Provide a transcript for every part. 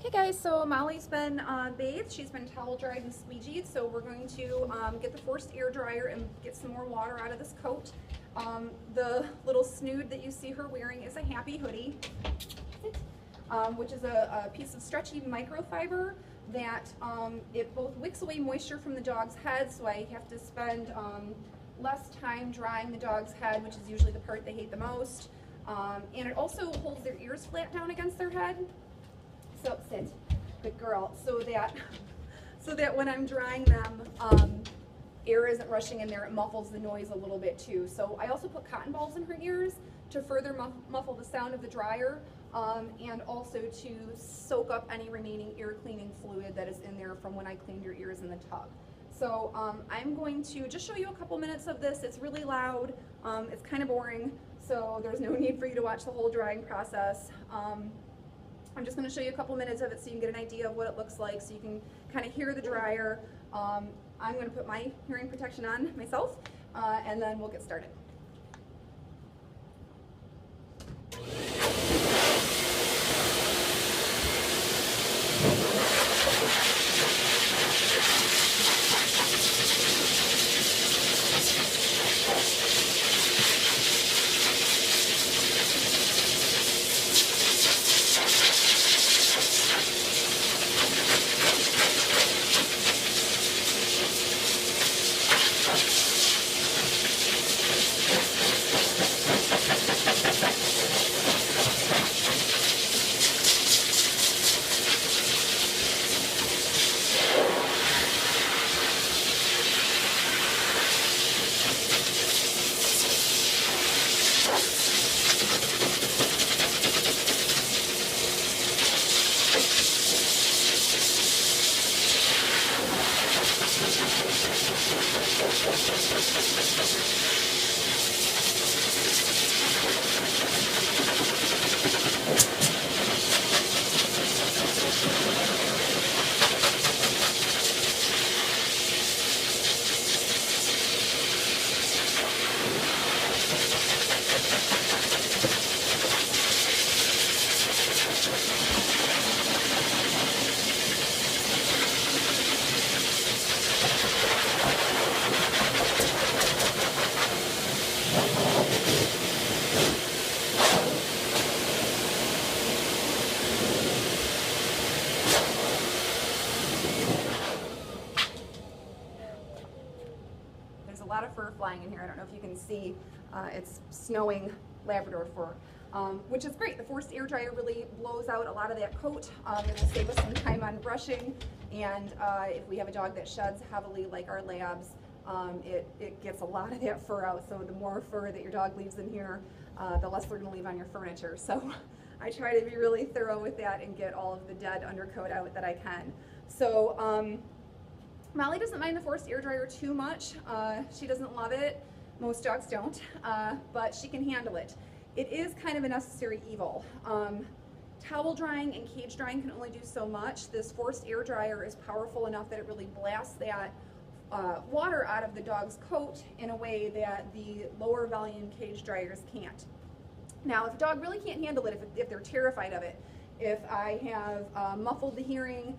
Hey guys, so Molly's been bathed, she's been towel dried and squeegeed, so we're going to get the forced air dryer and get some more water out of this coat. The little snood that you see her wearing is a Happy Hoodie, which is a piece of stretchy microfiber that it both wicks away moisture from the dog's head, so I have to spend less time drying the dog's head, which is usually the part they hate the most. And it also holds their ears flat down against their head. So sit, good girl, so that when I'm drying them, air isn't rushing in there. It muffles the noise a little bit too. So I also put cotton balls in her ears to further muffle the sound of the dryer, and also to soak up any remaining ear cleaning fluid that is in there from when I cleaned your ears in the tub. So I'm going to just show you a couple minutes of this. It's really loud, it's kind of boring, so there's no need for you to watch the whole drying process. I'm just going to show you a couple minutes of it so you can get an idea of what it looks like, so you can kind of hear the dryer. I'm going to put my hearing protection on myself, and then we'll get started. There's a lot of fur flying in here. I don't know if you can see. It's snowing Labrador fur, which is great. The forced air dryer really blows out a lot of that coat. It will save us some time on brushing, and if we have a dog that sheds heavily like our labs, it gets a lot of that fur out. So the more fur that your dog leaves in here, the less they're going to leave on your furniture. So I try to be really thorough with that and get all of the dead undercoat out that I can. So Molly doesn't mind the forced air dryer too much. She doesn't love it. Most dogs don't, but she can handle it. It is kind of a necessary evil. Towel drying and cage drying can only do so much. This forced air dryer is powerful enough that it really blasts that water out of the dog's coat in a way that the lower volume cage dryers can't. Now, if a dog really can't handle it, if they're terrified of it, if I have muffled the hearing,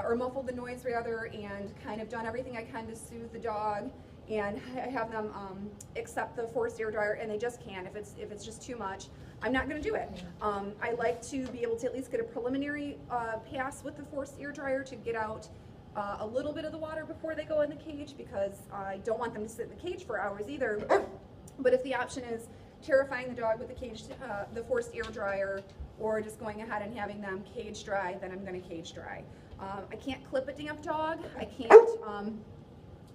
or muffled the noise rather, and kind of done everything I can to soothe the dog and have them accept the forced air dryer, and they just can't, if it's just too much, I'm not going to do it. I like to be able to at least get a preliminary pass with the forced air dryer to get out a little bit of the water before they go in the cage, because I don't want them to sit in the cage for hours either. But if the option is terrifying the dog with the forced air dryer, or just going ahead and having them cage dry, then I'm going to cage dry. I can't clip a damp dog. I can't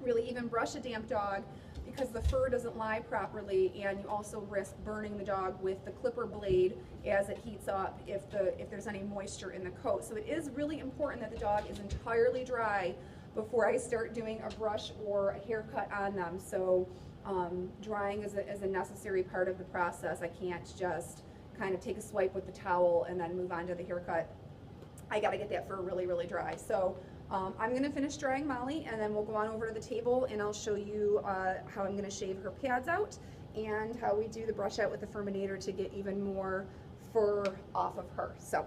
really even brush a damp dog because the fur doesn't lie properly, and you also risk burning the dog with the clipper blade as it heats up if there's any moisture in the coat. So it is really important that the dog is entirely dry before I start doing a brush or a haircut on them. So drying is a necessary part of the process. I can't just kind of take a swipe with the towel and then move on to the haircut. I got to get that fur really, really dry. So I'm going to finish drying Molly, and then we'll go on over to the table and I'll show you how I'm going to shave her pads out and how we do the brush out with the Furminator to get even more fur off of her. So